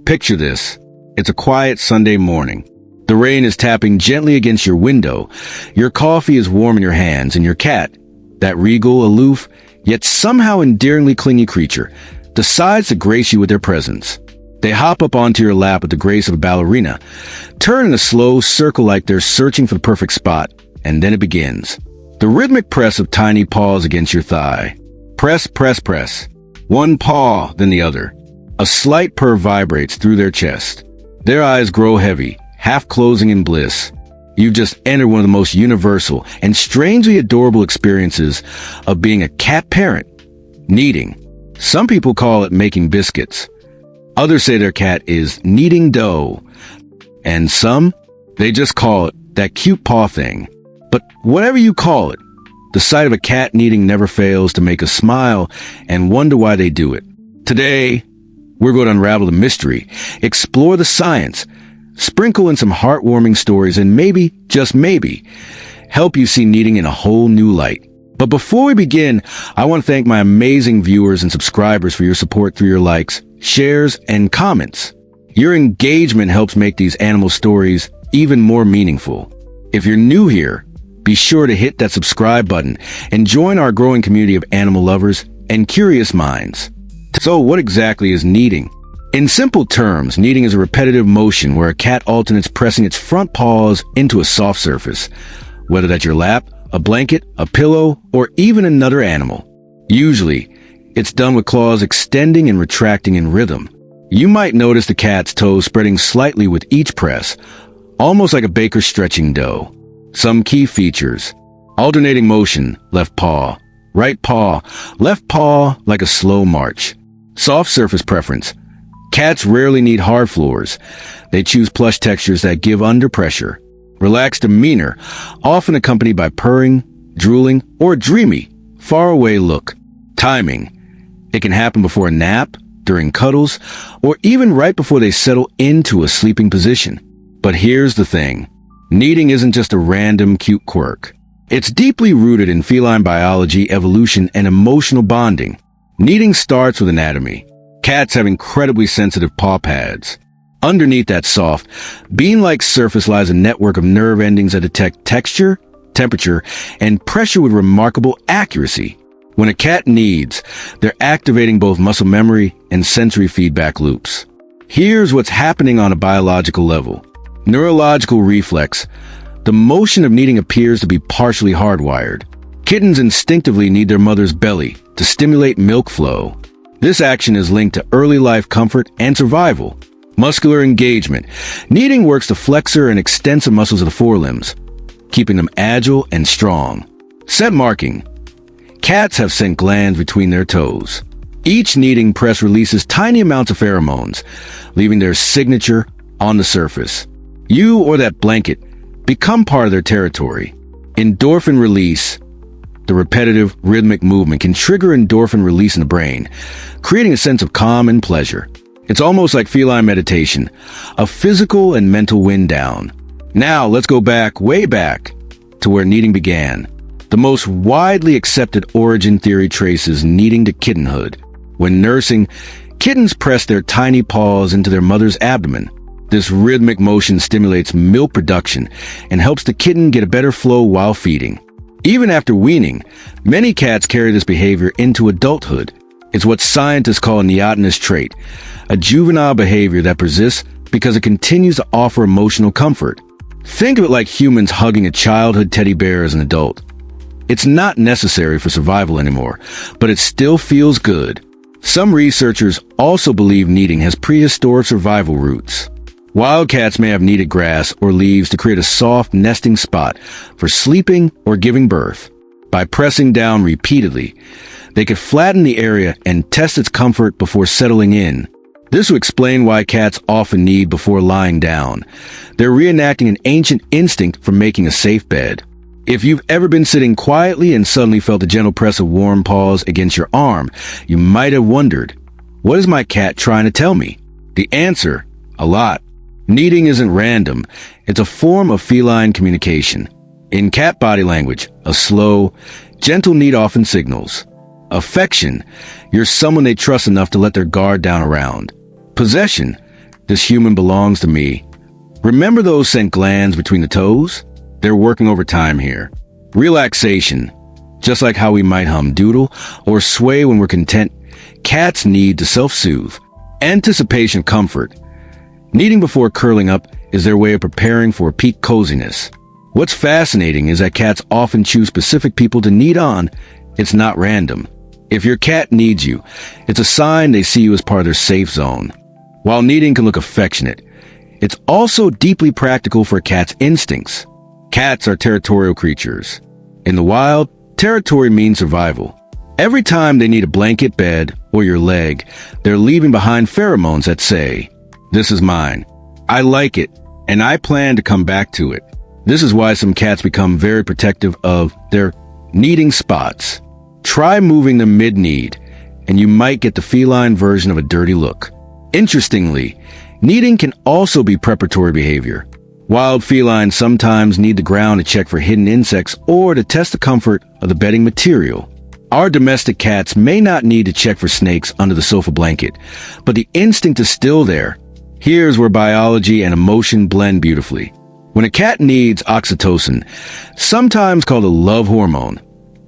Picture this. It's a quiet Sunday morning. The rain is tapping gently against your window. Your coffee is warm in your hands, and your cat, that regal, aloof, yet somehow endearingly clingy creature, decides to grace you with their presence. They hop up onto your lap with the grace of a ballerina, turn in a slow circle like they're searching for the perfect spot, and then it begins. The rhythmic press of tiny paws against your thigh. Press, press, press. One paw, then the other. A slight purr vibrates through their chest. Their eyes grow heavy, half closing in bliss. You've just entered one of the most universal and strangely adorable experiences of being a cat parent. Kneading. Some people call it making biscuits. Others say their cat is kneading dough. And some, they just call it that cute paw thing. But whatever you call it, the sight of a cat kneading never fails to make us smile and wonder why they do it. Today, we're going to unravel the mystery, explore the science, sprinkle in some heartwarming stories, and maybe, just maybe, help you see kneading in a whole new light. But before we begin, I want to thank my amazing viewers and subscribers for your support through your likes, shares, and comments. Your engagement helps make these animal stories even more meaningful. If you're new here, be sure to hit that subscribe button and join our growing community of animal lovers and curious minds. So what exactly is kneading? In simple terms, kneading is a repetitive motion where a cat alternates pressing its front paws into a soft surface, whether that's your lap, a blanket, a pillow, or even another animal. Usually, it's done with claws extending and retracting in rhythm. You might notice the cat's toes spreading slightly with each press, almost like a baker stretching dough. Some key features: alternating motion, left paw, right paw, left paw like a slow march. Soft surface preference. Cats rarely need hard floors. They choose plush textures that give under pressure. Relaxed demeanor, often accompanied by purring, drooling, or a dreamy, faraway look. Timing. It can happen before a nap, during cuddles, or even right before they settle into a sleeping position. But here's the thing. Kneading isn't just a random cute quirk. It's deeply rooted in feline biology, evolution, and emotional bonding. Kneading starts with anatomy. Cats have incredibly sensitive paw pads. Underneath that soft, bean-like surface lies a network of nerve endings that detect texture, temperature, and pressure with remarkable accuracy. When a cat kneads, they're activating both muscle memory and sensory feedback loops. Here's what's happening on a biological level. Neurological reflex. The motion of kneading appears to be partially hardwired. Kittens instinctively knead their mother's belly to stimulate milk flow. This action is linked to early life comfort and survival. Muscular engagement. Kneading works the flexor and extensor muscles of the forelimbs, keeping them agile and strong. Scent marking. Cats have scent glands between their toes. Each kneading press releases tiny amounts of pheromones, leaving their signature on the surface. You or that blanket become part of their territory. Endorphin release. The repetitive, rhythmic movement can trigger endorphin release in the brain, creating a sense of calm and pleasure. It's almost like feline meditation, a physical and mental wind down. Now, let's go back, way back, to where kneading began. The most widely accepted origin theory traces kneading to kittenhood. When nursing, kittens press their tiny paws into their mother's abdomen. This rhythmic motion stimulates milk production and helps the kitten get a better flow while feeding. Even after weaning, many cats carry this behavior into adulthood. It's what scientists call a neotenous trait, a juvenile behavior that persists because it continues to offer emotional comfort. Think of it like humans hugging a childhood teddy bear as an adult. It's not necessary for survival anymore, but it still feels good. Some researchers also believe kneading has prehistoric survival roots. Wild cats may have kneaded grass or leaves to create a soft nesting spot for sleeping or giving birth. By pressing down repeatedly, they could flatten the area and test its comfort before settling in. This would explain why cats often knead before lying down. They're reenacting an ancient instinct for making a safe bed. If you've ever been sitting quietly and suddenly felt the gentle press of warm paws against your arm, you might have wondered, what is my cat trying to tell me? The answer, a lot. Kneading isn't random. It's a form of feline communication. In cat body language, a slow, gentle knead often signals affection. You're someone they trust enough to let their guard down around. Possession. this human belongs to me. Remember those scent glands between the toes? They're working overtime here. Relaxation. Just like how we might hum doodle or sway when we're content, cats need to self-soothe. Anticipation comfort. Kneading before curling up is their way of preparing for peak coziness. What's fascinating is that cats often choose specific people to knead on. It's not random. If your cat needs you, it's a sign they see you as part of their safe zone. While kneading can look affectionate, it's also deeply practical for a cat's instincts. Cats are territorial creatures. In the wild, territory means survival. Every time they need a blanket, bed, or your leg, they're leaving behind pheromones that say, "This is mine. I like it, and I plan to come back to it." This is why some cats become very protective of their kneading spots. Try moving them mid-knead, and you might get the feline version of a dirty look. Interestingly, kneading can also be preparatory behavior. Wild felines sometimes need the ground to check for hidden insects or to test the comfort of the bedding material. Our domestic cats may not need to check for snakes under the sofa blanket, but the instinct is still there. Here's where biology and emotion blend beautifully. When a cat needs oxytocin, sometimes called a love hormone,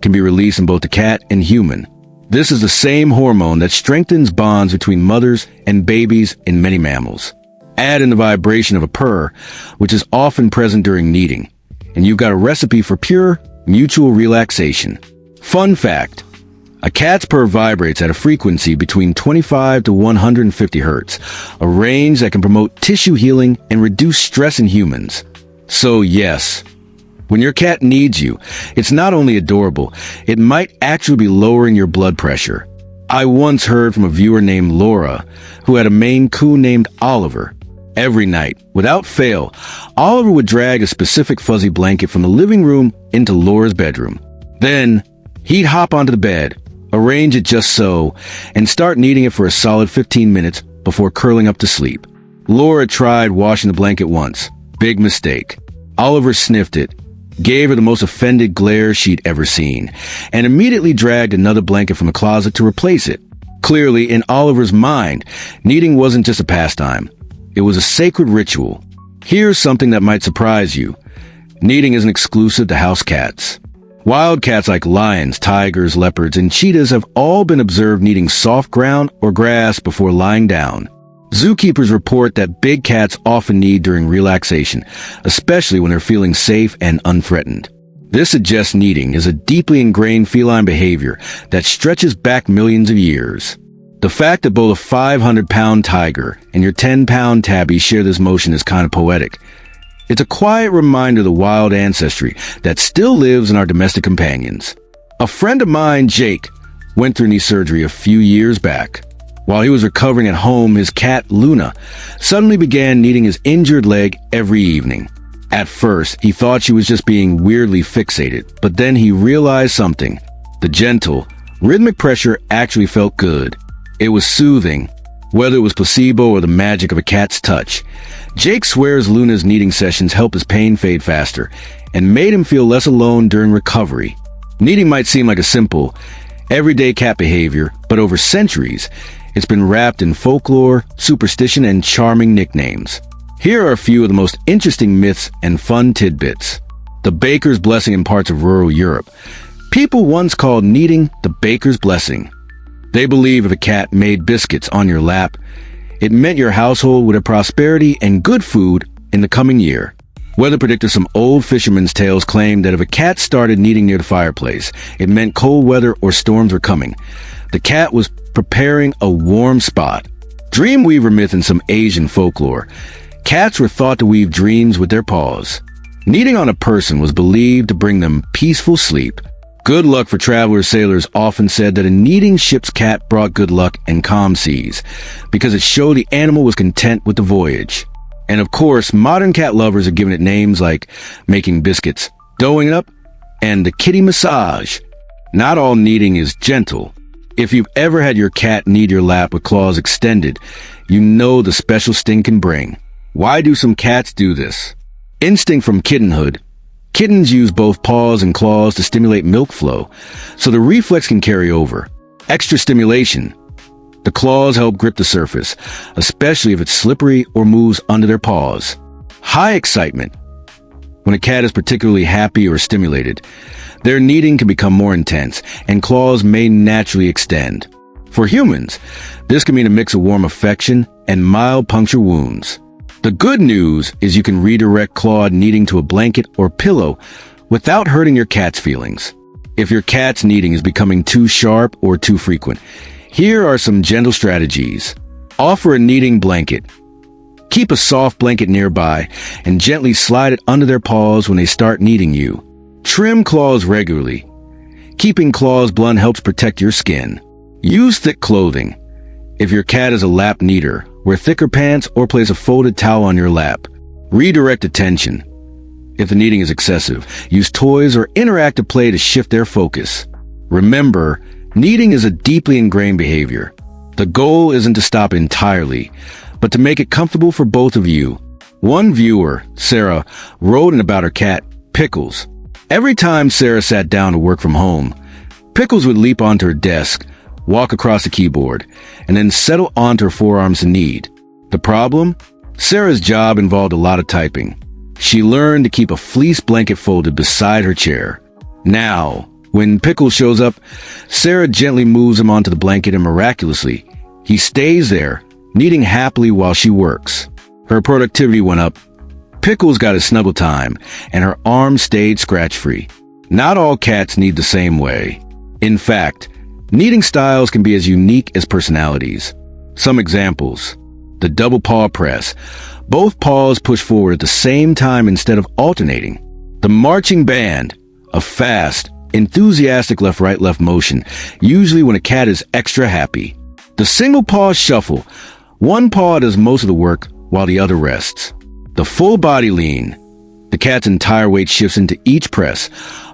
can be released in both the cat and human. This is the same hormone that strengthens bonds between mothers and babies in many mammals. Add in the vibration of a purr, which is often present during kneading, and you've got a recipe for pure, mutual relaxation. Fun fact, a cat's purr vibrates at a frequency between 25 to 150 hertz, a range that can promote tissue healing and reduce stress in humans. So yes, when your cat needs you, it's not only adorable, it might actually be lowering your blood pressure. I once heard from a viewer named Laura, who had a Maine Coon named Oliver. Every night, without fail, Oliver would drag a specific fuzzy blanket from the living room into Laura's bedroom. Then, he'd hop onto the bed, arrange it just so, and start kneading it for a solid 15 minutes before curling up to sleep. Laura tried washing the blanket once. Big mistake. Oliver sniffed it, gave her the most offended glare she'd ever seen, and immediately dragged another blanket from the closet to replace it. Clearly, in Oliver's mind, kneading wasn't just a pastime. It was a sacred ritual. Here's something that might surprise you. Kneading isn't exclusive to house cats. Wild cats like lions, tigers, leopards, and cheetahs have all been observed kneading soft ground or grass before lying down. Zookeepers report that big cats often knead during relaxation, especially when they're feeling safe and unthreatened. This suggests kneading is a deeply ingrained feline behavior that stretches back millions of years. The fact that both a 500-pound tiger and your 10-pound tabby share this motion is kind of poetic. It's a quiet reminder of the wild ancestry that still lives in our domestic companions. A friend of mine, Jake, went through knee surgery a few years back. While he was recovering at home, his cat, Luna, suddenly began kneading his injured leg every evening. At first, he thought she was just being weirdly fixated, but then he realized something. The gentle, rhythmic pressure actually felt good. It was soothing, whether it was placebo or the magic of a cat's touch. Jake swears Luna's kneading sessions helped his pain fade faster and made him feel less alone during recovery. Kneading might seem like a simple, everyday cat behavior, but over centuries, it's been wrapped in folklore, superstition, and charming nicknames. Here are a few of the most interesting myths and fun tidbits. The baker's blessing in parts of rural Europe. People once called kneading the baker's blessing. They believe if a cat made biscuits on your lap, it meant your household would have prosperity and good food in the coming year. Weather predictors from old fishermen's tales claimed that if a cat started kneading near the fireplace, it meant cold weather or storms were coming. The cat was preparing a warm spot. Dreamweaver myth in some Asian folklore. Cats were thought to weave dreams with their paws. Kneading on a person was believed to bring them peaceful sleep. Good luck for travelers. Sailors often said that a kneading ship's cat brought good luck and calm seas, because it showed the animal was content with the voyage. And of course, modern cat lovers have given it names like making biscuits, doughing it up, and the kitty massage. Not all kneading is gentle. If you've ever had your cat knead your lap with claws extended, you know the special sting can bring. Why do some cats do this? Instinct from kittenhood. Kittens use both paws and claws to stimulate milk flow, so the reflex can carry over. Extra stimulation. The claws help grip the surface, especially if it's slippery or moves under their paws. High excitement. When a cat is particularly happy or stimulated, their kneading can become more intense, and claws may naturally extend. For humans, this can mean a mix of warm affection and mild puncture wounds. The good news is you can redirect clawed kneading to a blanket or pillow without hurting your cat's feelings. If your cat's kneading is becoming too sharp or too frequent, here are some gentle strategies. Offer a kneading blanket. Keep a soft blanket nearby and gently slide it under their paws when they start kneading you. Trim claws regularly. Keeping claws blunt helps protect your skin. Use thick clothing. If your cat is a lap kneader, wear thicker pants or place a folded towel on your lap. Redirect attention. If the kneading is excessive, use toys or interactive play to shift their focus. Remember, kneading is a deeply ingrained behavior. The goal isn't to stop entirely, but to make it comfortable for both of you. One viewer, Sarah, wrote in about her cat, Pickles. Every time Sarah sat down to work from home, Pickles would leap onto her desk, walk across the keyboard, and then settle onto her forearms to knead. The problem? Sarah's job involved a lot of typing. She learned to keep a fleece blanket folded beside her chair. Now, when Pickles shows up, Sarah gently moves him onto the blanket and miraculously, he stays there, kneading happily while she works. Her productivity went up. Pickles got his snuggle time, and her arms stayed scratch-free. Not all cats knead the same way. In fact, kneading styles can be as unique as personalities. Some examples. The double paw press. Both paws push forward at the same time instead of alternating. The marching band. A fast, enthusiastic left-right-left motion, usually when a cat is extra happy. The single paw shuffle. One paw does most of the work while the other rests. The full body lean. The cat's entire weight shifts into each press,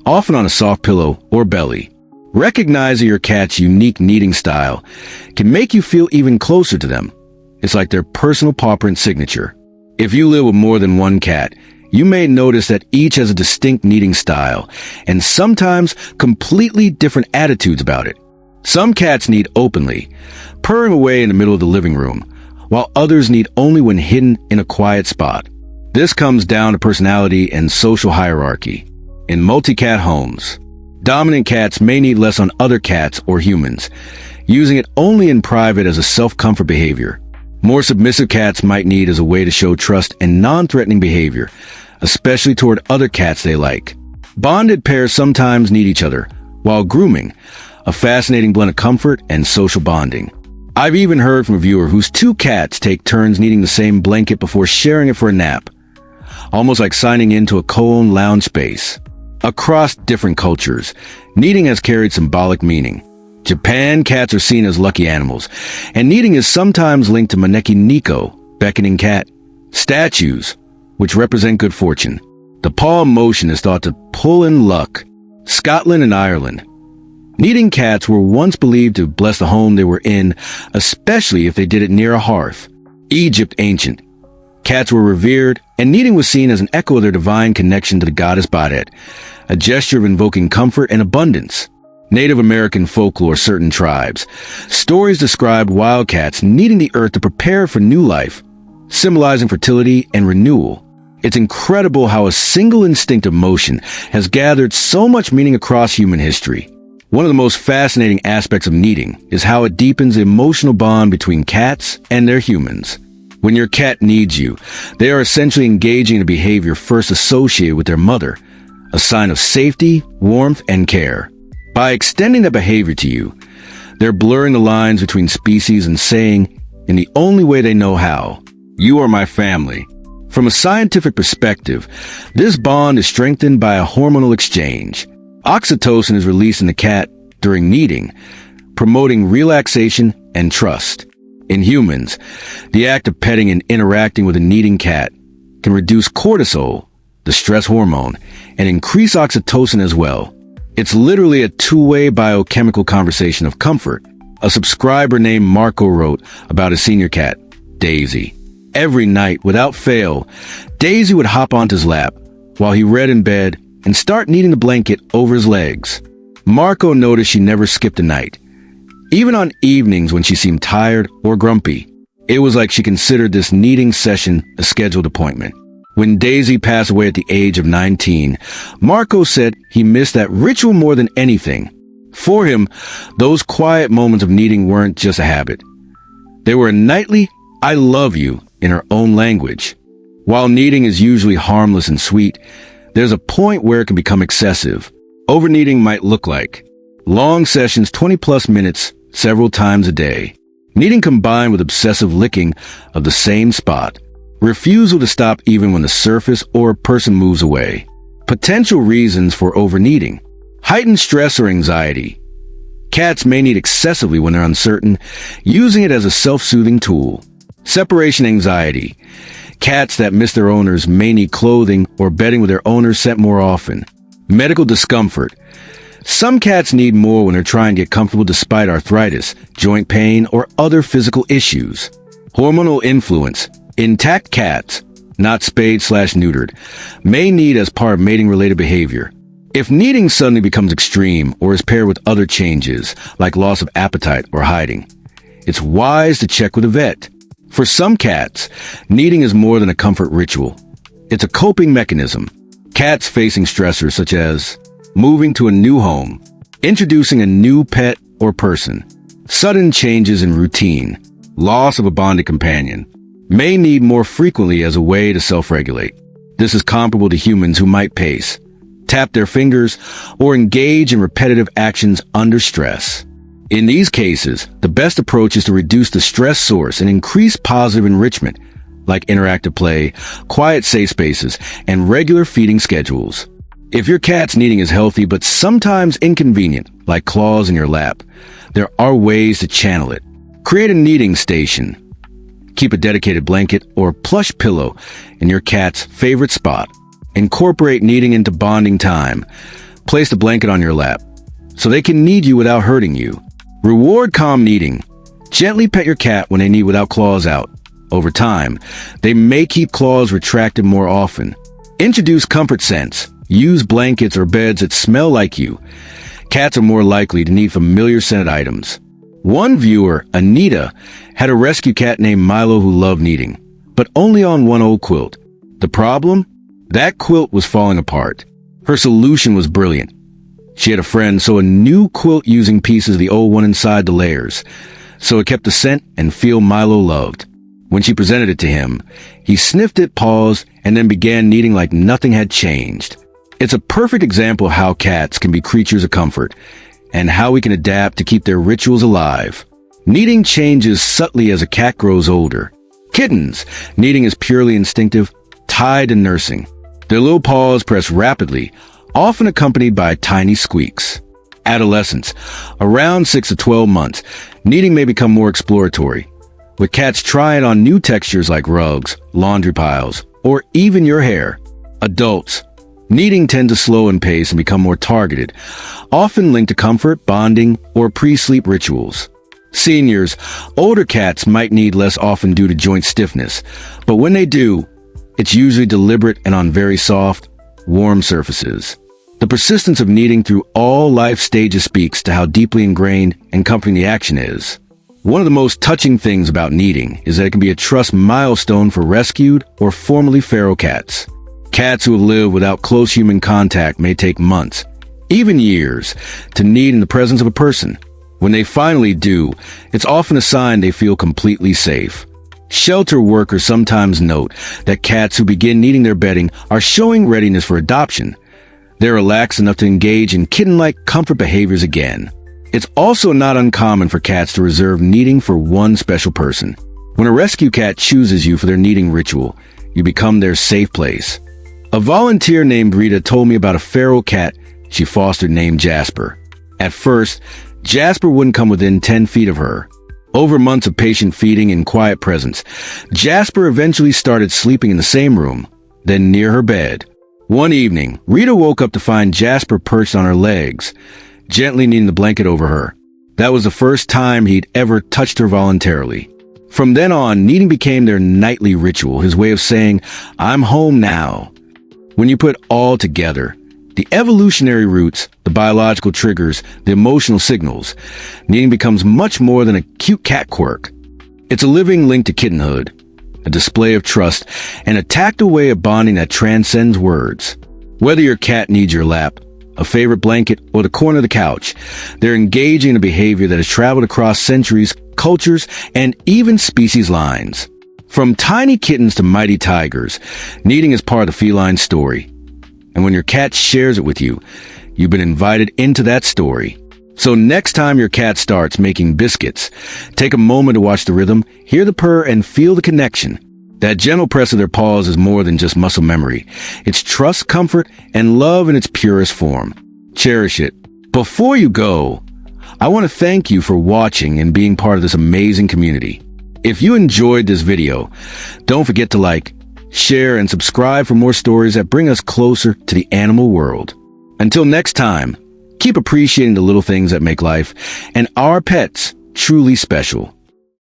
often on a soft pillow or belly. Recognizing your cat's unique kneading style can make you feel even closer to them. It's like their personal paw print signature. If you live with more than one cat, you may notice that each has a distinct kneading style and sometimes completely different attitudes about it. Some cats knead openly, purring away in the middle of the living room, while others knead only when hidden in a quiet spot. This comes down to personality and social hierarchy. In multi-cat homes, dominant cats may knead less on other cats or humans, using it only in private as a self-comfort behavior. More submissive cats might knead as a way to show trust and non-threatening behavior, especially toward other cats they like. Bonded pairs sometimes knead each other, while grooming, a fascinating blend of comfort and social bonding. I've even heard from a viewer whose two cats take turns kneading the same blanket before sharing it for a nap, almost like signing into a co-owned lounge space. Across different cultures, kneading has carried symbolic meaning. Japan, cats are seen as lucky animals, and kneading is sometimes linked to Maneki Neko, beckoning cat. Statues, which represent good fortune. The paw motion is thought to pull in luck. Scotland and Ireland. Kneading cats were once believed to bless the home they were in, especially if they did it near a hearth. Egypt ancient. Cats were revered, and kneading was seen as an echo of their divine connection to the goddess Badet, a gesture of invoking comfort and abundance. Native American folklore, certain tribes. Stories describe wildcats kneading the earth to prepare for new life, symbolizing fertility and renewal. It's incredible how a single instinctive motion has gathered so much meaning across human history. One of the most fascinating aspects of kneading is how it deepens the emotional bond between cats and their humans. When your cat kneads you, they are essentially engaging in a behavior first associated with their mother, a sign of safety, warmth, and care. By extending that behavior to you, they're blurring the lines between species and saying, in the only way they know how, "You are my family." From a scientific perspective, this bond is strengthened by a hormonal exchange. Oxytocin is released in the cat during kneading, promoting relaxation and trust. In humans, the act of petting and interacting with a kneading cat can reduce cortisol, the stress hormone, and increase oxytocin as well. It's literally a two-way biochemical conversation of comfort. A subscriber named Marco wrote about his senior cat, Daisy. Every night, without fail, Daisy would hop onto his lap while he read in bed and start kneading the blanket over his legs. Marco noticed she never skipped a night. Even on evenings when she seemed tired or grumpy, it was like she considered this kneading session a scheduled appointment. When Daisy passed away at the age of 19, Marco said he missed that ritual more than anything. For him, those quiet moments of kneading weren't just a habit. They were a nightly, "I love you" in her own language. While kneading is usually harmless and sweet, there's a point where it can become excessive. Over-kneading might look like long sessions, 20-plus minutes, several times a day. Kneading combined with obsessive licking of the same spot. Refusal to stop even when the surface or a person moves away. Potential reasons for over-kneading. Heightened stress or anxiety. Cats may knead excessively when they're uncertain, using it as a self-soothing tool. Separation anxiety. Cats that miss their owners may need clothing or bedding with their owners scent more often. Medical discomfort. Some cats need more when they're trying to get comfortable despite arthritis, joint pain, or other physical issues. Hormonal influence. Intact cats, not spayed/neutered, may knead as part of mating-related behavior. If kneading suddenly becomes extreme or is paired with other changes, like loss of appetite or hiding, it's wise to check with a vet. For some cats, kneading is more than a comfort ritual. It's a coping mechanism. Cats facing stressors such as moving to a new home, introducing a new pet or person, sudden changes in routine, loss of a bonded companion, may knead more frequently as a way to self-regulate. This is comparable to humans who might pace, tap their fingers, or engage in repetitive actions under stress. In these cases, the best approach is to reduce the stress source and increase positive enrichment, like interactive play, quiet safe spaces, and regular feeding schedules. If your cat's kneading is healthy but sometimes inconvenient, like claws in your lap, there are ways to channel it. Create a kneading station. Keep a dedicated blanket or plush pillow in your cat's favorite spot. Incorporate kneading into bonding time. Place the blanket on your lap so they can knead you without hurting you. Reward calm kneading. Gently pet your cat when they knead without claws out. Over time, they may keep claws retracted more often. Introduce comfort scents. Use blankets or beds that smell like you. Cats are more likely to need familiar scented items. One viewer, Anita, had a rescue cat named Milo who loved kneading, but only on one old quilt. The problem? That quilt was falling apart. Her solution was brilliant. She had a friend sew a new quilt using pieces of the old one inside the layers, so it kept the scent and feel Milo loved. When she presented it to him, he sniffed it, paused, and then began kneading like nothing had changed. It's a perfect example of how cats can be creatures of comfort, and how we can adapt to keep their rituals alive. Kneading changes subtly as a cat grows older. Kittens, kneading is purely instinctive, tied to nursing. Their little paws press rapidly, often accompanied by tiny squeaks. Adolescents, around 6 to 12 months, kneading may become more exploratory, with cats trying on new textures like rugs, laundry piles, or even your hair. Adults, kneading tend to slow in pace and become more targeted, often linked to comfort, bonding, or pre-sleep rituals. Seniors, older cats might knead less often due to joint stiffness, but when they do, it's usually deliberate and on very soft, warm surfaces. The persistence of kneading through all life stages speaks to how deeply ingrained and comforting the action is. One of the most touching things about kneading is that it can be a trust milestone for rescued or formerly feral cats. Cats who have lived without close human contact may take months, even years, to knead in the presence of a person. When they finally do, it's often a sign they feel completely safe. Shelter workers sometimes note that cats who begin kneading their bedding are showing readiness for adoption. They're relaxed enough to engage in kitten-like comfort behaviors again. It's also not uncommon for cats to reserve kneading for one special person. When a rescue cat chooses you for their kneading ritual, you become their safe place. A volunteer named Rita told me about a feral cat she fostered named Jasper. At first, Jasper wouldn't come within 10 feet of her. Over months of patient feeding and quiet presence, Jasper eventually started sleeping in the same room, then near her bed. One evening, Rita woke up to find Jasper perched on her legs, gently kneading the blanket over her. That was the first time he'd ever touched her voluntarily. From then on, kneading became their nightly ritual, his way of saying, "I'm home now." When you put all together, the evolutionary roots, the biological triggers, the emotional signals, kneading becomes much more than a cute cat quirk. It's a living link to kittenhood, a display of trust, and a tactile way of bonding that transcends words. Whether your cat needs your lap, a favorite blanket, or the corner of the couch, they're engaging in a behavior that has traveled across centuries, cultures, and even species lines. From tiny kittens to mighty tigers, kneading is part of the feline story. And when your cat shares it with you, you've been invited into that story. So next time your cat starts making biscuits, take a moment to watch the rhythm, hear the purr, and feel the connection. That gentle press of their paws is more than just muscle memory. It's trust, comfort, and love in its purest form. Cherish it. Before you go, I want to thank you for watching and being part of this amazing community. If you enjoyed this video, don't forget to like, share, and subscribe for more stories that bring us closer to the animal world. Until next time, keep appreciating the little things that make life and our pets truly special.